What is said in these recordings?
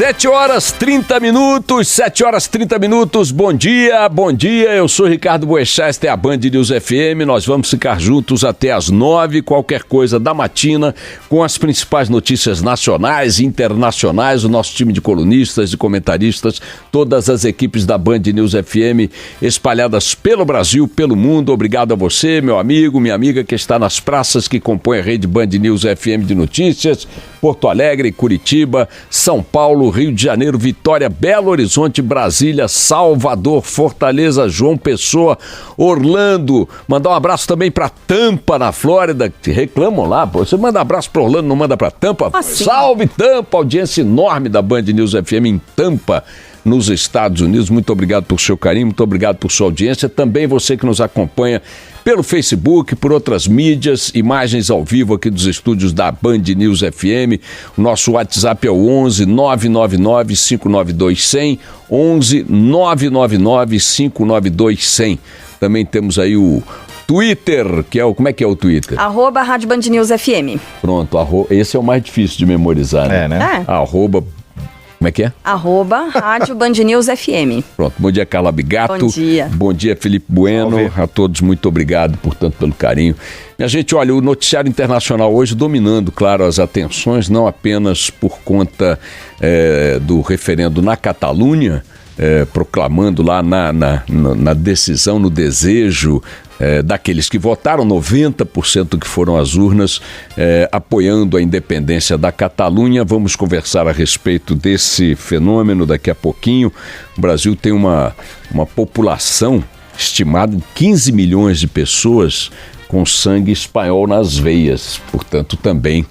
7 horas 30 minutos, bom dia, eu sou Ricardo Boechat, esta é a Band News FM, nós vamos ficar juntos até as 9, qualquer coisa da matina, com as principais notícias nacionais e internacionais, o nosso time de colunistas e comentaristas, todas as equipes da Band News FM espalhadas pelo Brasil, pelo mundo. Obrigado a você, meu amigo, minha amiga que está nas praças que compõem a rede Band News FM de notícias, Porto Alegre, Curitiba, São Paulo, Rio de Janeiro, Vitória, Belo Horizonte, Brasília, Salvador, Fortaleza, João Pessoa, Orlando. Mandar um abraço também para Tampa, na Flórida, que reclamam lá. Você manda abraço para Orlando, não manda para Tampa? Assim. Salve Tampa, audiência enorme da Band News FM em Tampa, nos Estados Unidos. Muito obrigado por seu carinho, muito obrigado por sua audiência. Também você que nos acompanha pelo Facebook, por outras mídias, imagens ao vivo aqui dos estúdios da Band News FM. O nosso WhatsApp é o 11 999 592 100, 11 999 592 100. Também temos aí o Twitter, que é o... Como é que é o Twitter? @Rádio Band News FM. Pronto, esse é o mais difícil de memorizar, né? né? Arroba... Como é que é? @Rádio Band News FM. Pronto, bom dia Carla Bigato. Bom dia. Bom dia Felipe Bueno. Salve. A todos muito obrigado, portanto, pelo carinho. Minha gente, olha, o noticiário internacional hoje dominando, claro, as atenções, não apenas por conta do referendo na Catalunha, proclamando lá na decisão, no desejo daqueles que votaram, 90% que foram às urnas, apoiando a independência da Catalunha. Vamos conversar a respeito desse fenômeno daqui a pouquinho. O Brasil tem uma população estimada em 15 milhões de pessoas com sangue espanhol nas veias, portanto também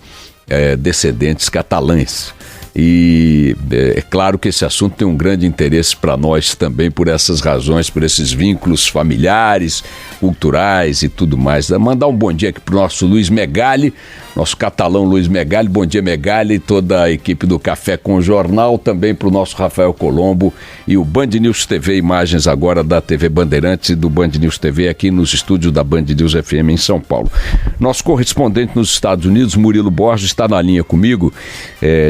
descendentes catalães. E é claro que esse assunto tem um grande interesse para nós também por essas razões, por esses vínculos familiares, culturais e tudo mais. Mandar um bom dia aqui para o nosso Luiz Megali, nosso catalão Luiz Megali. Bom dia, Megali, e toda a equipe do Café com o Jornal, também para o nosso Rafael Colombo e o Band News TV, imagens agora da TV Bandeirantes e do Band News TV aqui nos estúdios da Band News FM em São Paulo. Nosso correspondente nos Estados Unidos, Murilo Borges, está na linha comigo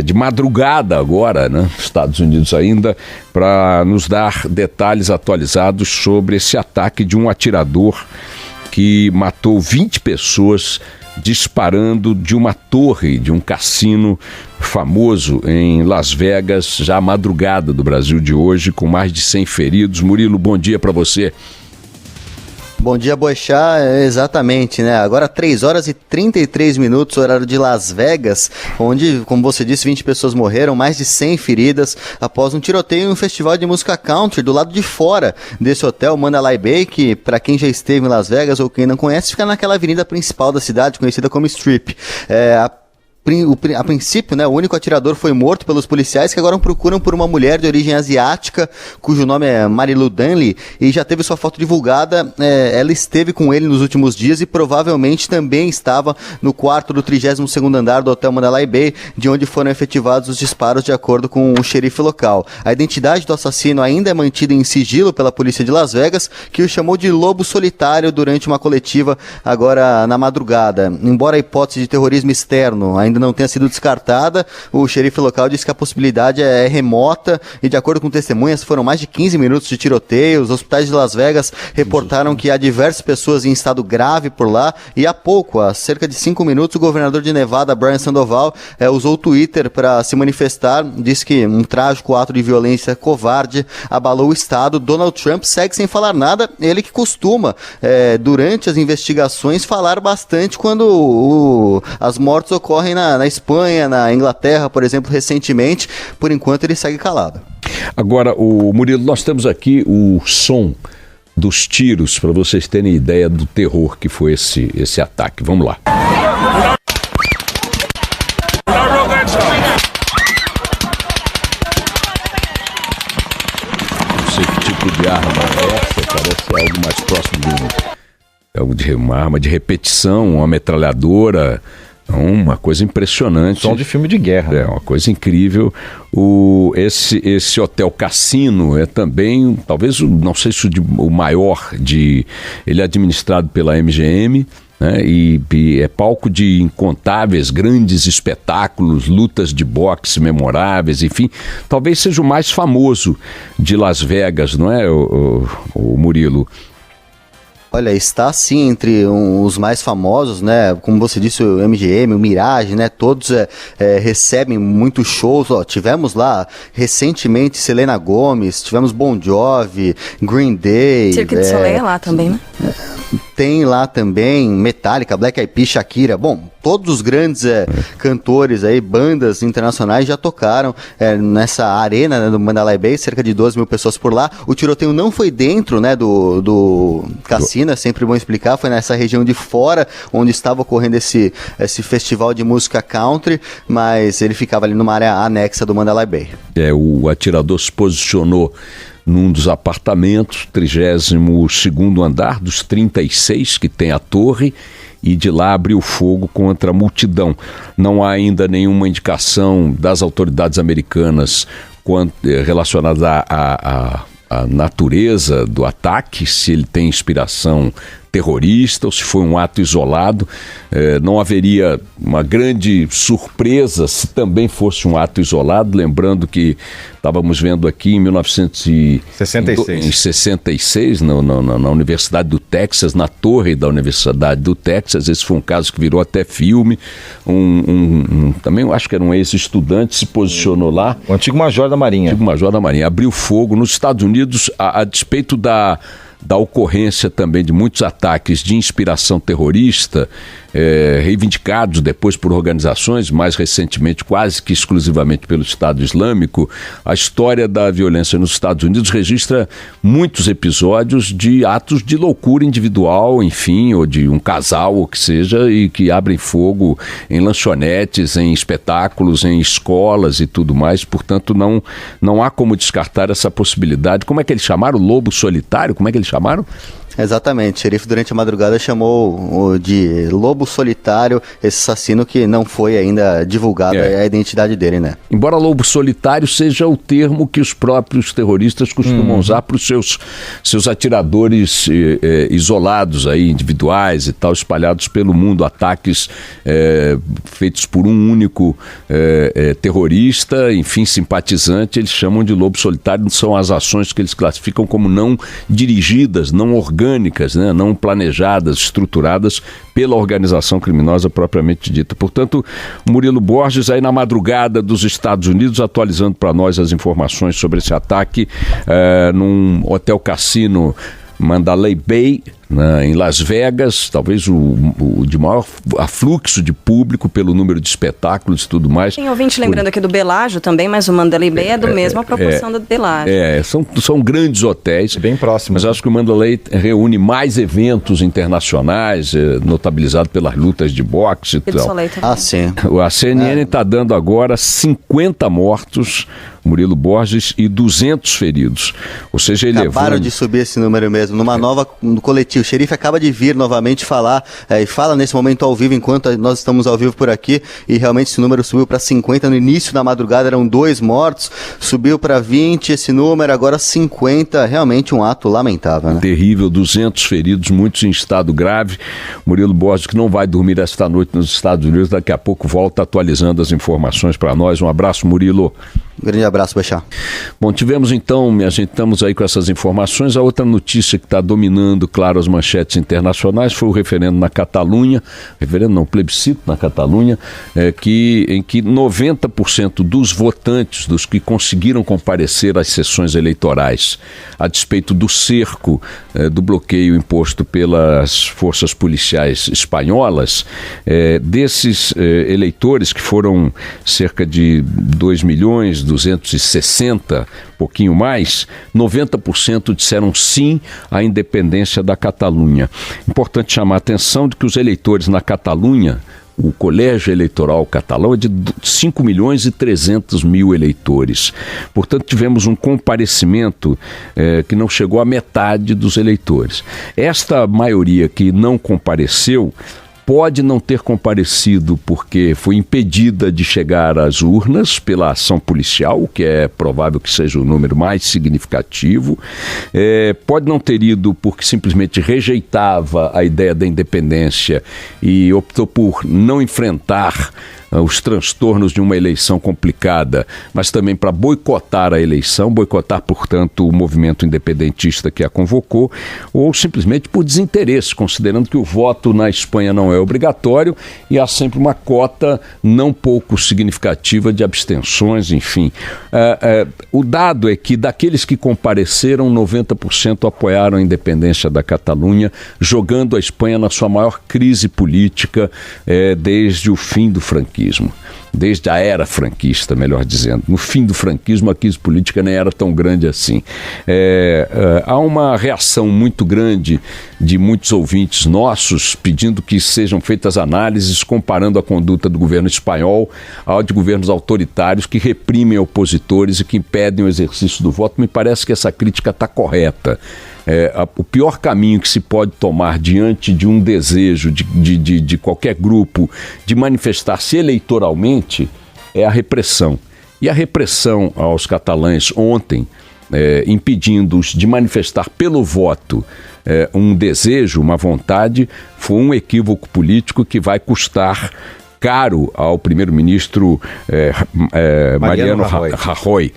de madrugada agora, né, nos Estados Unidos ainda, para nos dar detalhes atualizados sobre esse ataque de um atirador que matou 20 pessoas disparando de uma torre de um cassino famoso em Las Vegas, já à madrugada do Brasil de hoje, com mais de 100 feridos. Murilo, bom dia para você. Bom dia, Boechat, exatamente, né? Agora 3 horas e 33 minutos, horário de Las Vegas, onde, como você disse, 20 pessoas morreram, mais de 100 feridas após um tiroteio em um festival de música country do lado de fora desse hotel, Mandalay Bay, que, para quem já esteve em Las Vegas ou quem não conhece, fica naquela avenida principal da cidade, conhecida como Strip. A princípio, né, o único atirador foi morto pelos policiais, que agora procuram por uma mulher de origem asiática, cujo nome é Marilu Danley, e já teve sua foto divulgada. Ela esteve com ele nos últimos dias e provavelmente também estava no quarto do 32º andar do Hotel Mandalay Bay, de onde foram efetivados os disparos, de acordo com o xerife local. A identidade do assassino ainda é mantida em sigilo pela polícia de Las Vegas, que o chamou de lobo solitário durante uma coletiva agora na madrugada. Embora a hipótese de terrorismo externo ainda não tenha sido descartada, o xerife local disse que a possibilidade é remota e, de acordo com testemunhas, foram mais de 15 minutos de tiroteio. Os hospitais de Las Vegas reportaram que há diversas pessoas em estado grave por lá e há cerca de 5 minutos, o governador de Nevada, Brian Sandoval, usou o Twitter para se manifestar, disse que um trágico ato de violência covarde abalou o estado. Donald Trump segue sem falar nada, ele que costuma, durante as investigações, falar bastante quando as mortes ocorrem na Espanha, na Inglaterra, por exemplo, recentemente. Por enquanto ele segue calado. Agora, Murilo, nós temos aqui o som dos tiros, para vocês terem ideia do terror que foi esse ataque. Vamos lá. Não sei que tipo de arma é essa, parece algo mais próximo de uma arma de repetição, uma metralhadora. Uma coisa impressionante. Som de filme de guerra. É uma coisa incrível. Esse hotel cassino é também, talvez, não sei se o maior ele é administrado pela MGM, né? E é palco de incontáveis grandes espetáculos, lutas de boxe memoráveis, enfim, talvez seja o mais famoso de Las Vegas, não é, o Murilo? Olha, está sim entre os mais famosos, né? Como você disse, o MGM, o Mirage, né? Todos recebem muitos shows. Ó, tivemos lá recentemente Selena Gomez, tivemos Bon Jovi, Green Day. Cirque du Soleil lá também, né? Tem lá também Metallica, Black Eyed Peas, Shakira. Bom, todos os grandes cantores aí, bandas internacionais já tocaram nessa arena, né, do Mandalay Bay, cerca de 12 mil pessoas por lá. O tiroteio não foi dentro, né, do cassino, é sempre bom explicar, foi nessa região de fora, onde estava ocorrendo esse festival de música country, mas ele ficava ali numa área anexa do Mandalay Bay. O atirador se posicionou num dos apartamentos, 32º andar dos 36 que tem a torre, e de lá abriu fogo contra a multidão. Não há ainda nenhuma indicação das autoridades americanas relacionada à natureza do ataque, se ele tem inspiração terrorista ou se foi um ato isolado. Não haveria uma grande surpresa se também fosse um ato isolado, lembrando que estávamos vendo aqui em 1966 na Universidade do Texas, na torre da Universidade do Texas. Esse foi um caso que virou até filme. Também eu acho que era um ex-estudante, se posicionou lá. O antigo major da Marinha. Abriu fogo nos Estados Unidos, a despeito da ocorrência também de muitos ataques de inspiração terrorista, reivindicados depois por organizações, mais recentemente quase que exclusivamente pelo Estado Islâmico. A história da violência nos Estados Unidos registra muitos episódios de atos de loucura individual, enfim, ou de um casal, ou que seja, e que abrem fogo em lanchonetes, em espetáculos, em escolas e tudo mais. Portanto, não há como descartar essa possibilidade. Como é que eles chamaram? Lobo solitário? Como é que eles chamaram? Exatamente, o xerife durante a madrugada chamou de lobo solitário esse assassino que não foi ainda divulgada a identidade dele, né? Embora lobo solitário seja o termo que os próprios terroristas costumam usar para os seus atiradores isolados aí, individuais e tal, espalhados pelo mundo, ataques feitos por um único terrorista, enfim, simpatizante, eles chamam de lobo solitário. São as ações que eles classificam como não dirigidas, não orgânicas, né, não planejadas, estruturadas pela organização criminosa propriamente dita. Portanto, Murilo Borges aí na madrugada dos Estados Unidos, atualizando para nós as informações sobre esse ataque num hotel cassino Mandalay Bay, em Las Vegas, talvez o de maior afluxo de público pelo número de espetáculos e tudo mais. Tem ouvinte lembrando aqui do Belágio também, mas o Mandalay Bay é do mesma proporção do Belágio. São grandes hotéis. Bem próximos. Mas acho que o Mandalay reúne mais eventos internacionais, notabilizado pelas lutas de boxe e tal. Sim. A CNN está dando agora 50 mortos, Murilo Borges, e 200 feridos. Ou seja, acabaram de subir esse número mesmo, no coletivo. O xerife acaba de vir novamente falar, e fala nesse momento ao vivo, enquanto nós estamos ao vivo por aqui, e realmente esse número subiu para 50. No início da madrugada eram 2 mortos, subiu para 20 esse número, agora 50. Realmente um ato lamentável, né? Terrível, 200 feridos, muitos em estado grave. Murilo Borges, que não vai dormir esta noite nos Estados Unidos, daqui a pouco volta atualizando as informações para nós. Um abraço, Murilo. Um grande abraço, Bechá. Bom, tivemos então, minha gente, estamos aí com essas informações. A outra notícia que está dominando, claro, as manchetes internacionais foi o referendo na Catalunha, plebiscito na Catalunha, em que 90% dos votantes, dos que conseguiram comparecer às sessões eleitorais, a despeito do cerco, do bloqueio imposto pelas forças policiais espanholas, desses eleitores, que foram cerca de 2.260.000, pouquinho mais, 90% disseram sim à independência da Catalunha. Importante chamar a atenção de que os eleitores na Catalunha, o colégio eleitoral catalão é de 5.300.000 eleitores. Portanto, tivemos um comparecimento que não chegou à metade dos eleitores. Esta maioria que não compareceu pode não ter comparecido porque foi impedida de chegar às urnas pela ação policial, o que é provável que seja o número mais significativo. Pode não ter ido porque simplesmente rejeitava a ideia da independência e optou por não enfrentar os transtornos de uma eleição complicada, mas também para boicotar a eleição, boicotar, portanto, o movimento independentista que a convocou, ou simplesmente por desinteresse, considerando que o voto na Espanha não é obrigatório e há sempre uma cota não pouco significativa de abstenções, enfim. O dado é que daqueles que compareceram, 90% apoiaram a independência da Catalunha, jogando a Espanha na sua maior crise política desde o fim do franquismo. Desde a era franquista, melhor dizendo. No fim do franquismo, a crise política nem era tão grande assim. Há uma reação muito grande de muitos ouvintes nossos pedindo que sejam feitas análises comparando a conduta do governo espanhol ao de governos autoritários que reprimem opositores e que impedem o exercício do voto. Me parece que essa crítica está correta. O pior caminho que se pode tomar diante de um desejo de qualquer grupo de manifestar-se eleitoralmente é a repressão. E a repressão aos catalães ontem, impedindo-os de manifestar pelo voto um desejo, uma vontade, foi um equívoco político que vai custar caro ao primeiro-ministro Mariano Rajoy.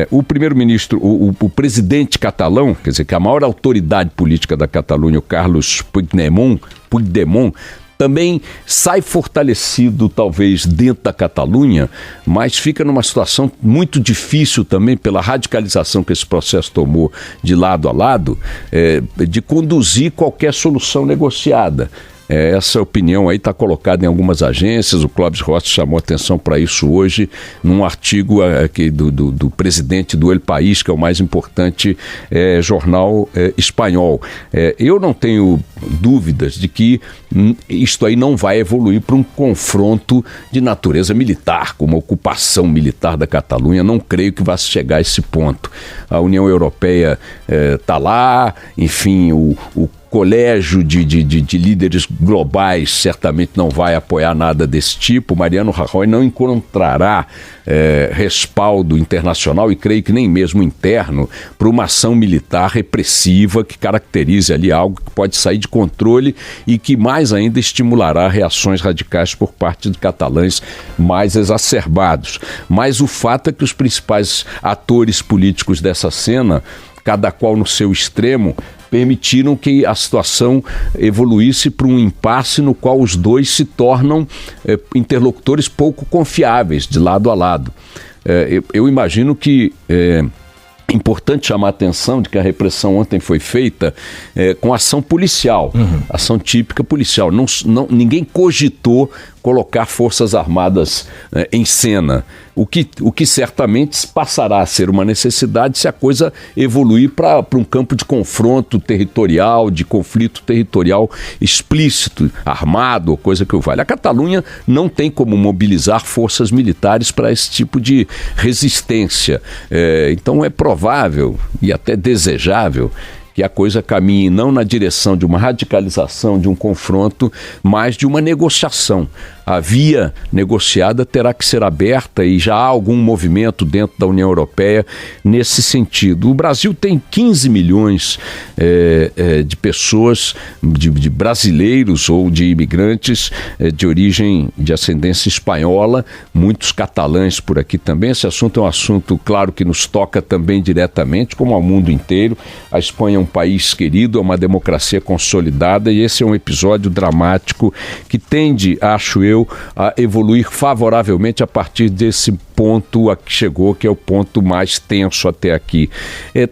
O primeiro-ministro, o presidente catalão, quer dizer, que a maior autoridade política da Catalunha, o Carles Puigdemont, também sai fortalecido, talvez, dentro da Catalunha, mas fica numa situação muito difícil também, pela radicalização que esse processo tomou de lado a lado, de conduzir qualquer solução negociada. Essa opinião aí está colocada em algumas agências. O Clóvis Rossi chamou atenção para isso hoje num artigo aqui do presidente do El País, que é o mais importante jornal espanhol. Eu não tenho dúvidas de que isto aí não vai evoluir para um confronto de natureza militar, como a ocupação militar da Catalunha. Não creio que vá chegar a esse ponto. A União Europeia está lá, enfim, o colégio de líderes globais certamente não vai apoiar nada desse tipo. Mariano Rajoy não encontrará respaldo internacional e creio que nem mesmo interno para uma ação militar repressiva que caracterize ali algo que pode sair de controle e que mais ainda estimulará reações radicais por parte de catalães mais exacerbados. Mas o fato é que os principais atores políticos dessa cena, cada qual no seu extremo, permitiram que a situação evoluísse para um impasse no qual os dois se tornam interlocutores pouco confiáveis, de lado a lado. Eu imagino que é importante chamar a atenção de que a repressão ontem foi feita com ação policial, ação típica policial. Ninguém cogitou colocar forças armadas em cena, o que certamente passará a ser uma necessidade se a coisa evoluir para um campo de confronto territorial, de conflito territorial explícito, armado, ou coisa que o valha. A Catalunha não tem como mobilizar forças militares para esse tipo de resistência. Então é provável e até desejável que a coisa caminhe não na direção de uma radicalização, de um confronto, mas de uma negociação. A via negociada terá que ser aberta e já há algum movimento dentro da União Europeia nesse sentido. O Brasil tem 15 milhões de pessoas, de brasileiros ou de imigrantes de origem, de ascendência espanhola, muitos catalães por aqui também. Esse assunto é um assunto, claro, que nos toca também diretamente, como ao mundo inteiro. A Espanha é um país querido, é uma democracia consolidada e esse é um episódio dramático que tende, acho eu, a evoluir favoravelmente a partir desse ponto a que chegou, que é o ponto mais tenso até aqui.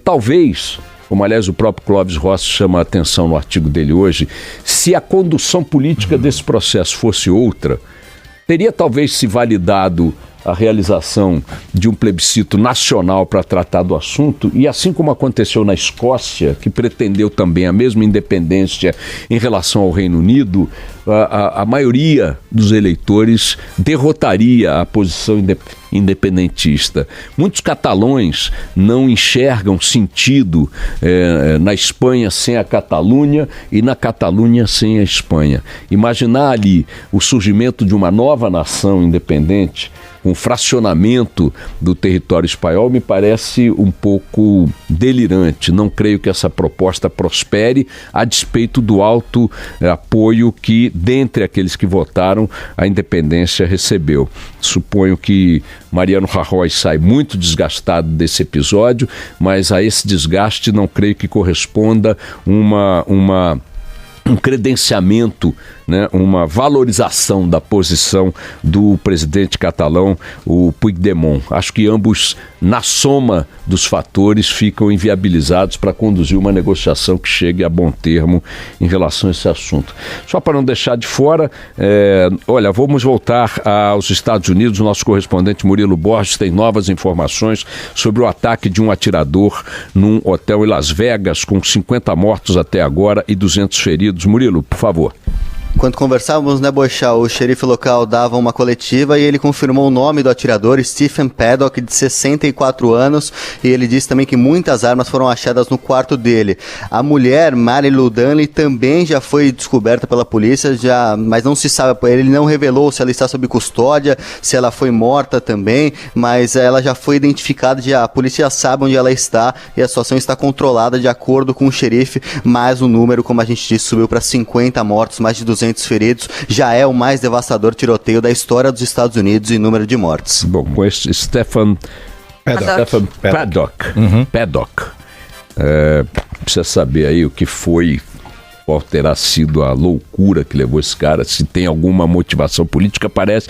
Talvez, como aliás o próprio Clóvis Rossi chama a atenção no artigo dele hoje, se a condução política desse processo fosse outra, teria talvez se validado a realização de um plebiscito nacional para tratar do assunto, e assim como aconteceu na Escócia, que pretendeu também a mesma independência em relação ao Reino Unido, a maioria dos eleitores derrotaria a posição independentista. Muitos catalães não enxergam sentido na Espanha sem a Catalunha e na Catalunha sem a Espanha. Imaginar ali o surgimento de uma nova nação independente, um fracionamento do território espanhol, me parece um pouco delirante. Não creio que essa proposta prospere, a despeito do alto apoio que, dentre aqueles que votaram, a independência recebeu. Suponho que Mariano Rajoy sai muito desgastado desse episódio, mas a esse desgaste não creio que corresponda um credenciamento, né, uma valorização da posição do presidente catalão, o Puigdemont. Acho que ambos, na soma dos fatores, ficam inviabilizados para conduzir uma negociação que chegue a bom termo em relação a esse assunto. Só para não deixar de fora, olha, vamos voltar aos Estados Unidos. O nosso correspondente Murilo Borges tem novas informações sobre o ataque de um atirador num hotel em Las Vegas, com 50 mortos até agora e 200 feridos. Murilo, por favor. Enquanto conversávamos, né, Boixá, o xerife local dava uma coletiva e ele confirmou o nome do atirador, Stephen Paddock, de 64 anos, e ele disse também que muitas armas foram achadas no quarto dele. A mulher, Mary Lou Dunley, também já foi descoberta pela polícia, mas não se sabe, ele não revelou se ela está sob custódia, se ela foi morta também, mas ela já foi identificada, a polícia já sabe onde ela está e a situação está controlada de acordo com o xerife, mas o número, como a gente disse, subiu para 50 mortos, mais de 200 feridos, já é o mais devastador tiroteio da história dos Estados Unidos em número de mortes. Bom, com esse Stephen Paddock, precisa saber aí o que foi, qual terá sido a loucura que levou esse cara, se tem alguma motivação política, parece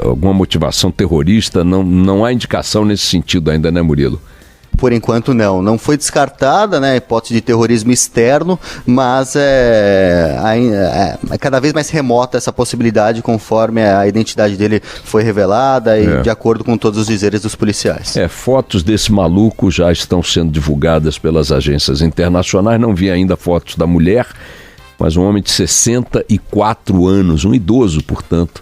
alguma motivação terrorista, não há indicação nesse sentido ainda, né, Murilo? Por enquanto não foi descartada, né, a hipótese de terrorismo externo, mas é cada vez mais remota essa possibilidade conforme a identidade dele foi revelada e de acordo com todos os dizeres dos policiais. Fotos desse maluco já estão sendo divulgadas pelas agências internacionais, não vi ainda fotos da mulher, mas um homem de 64 anos, um idoso, portanto,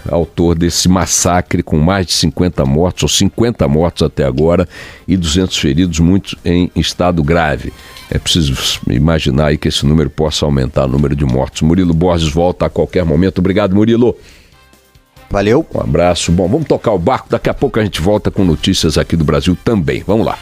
autor desse massacre com mais de 50 mortos, ou 50 mortos até agora, e 200 feridos, muitos em estado grave. É preciso imaginar aí que esse número possa aumentar, o número de mortos. Murilo Borges volta a qualquer momento. Obrigado, Murilo. Valeu. Um abraço. Bom, vamos tocar o barco. Daqui a pouco a gente volta com notícias aqui do Brasil também. Vamos lá.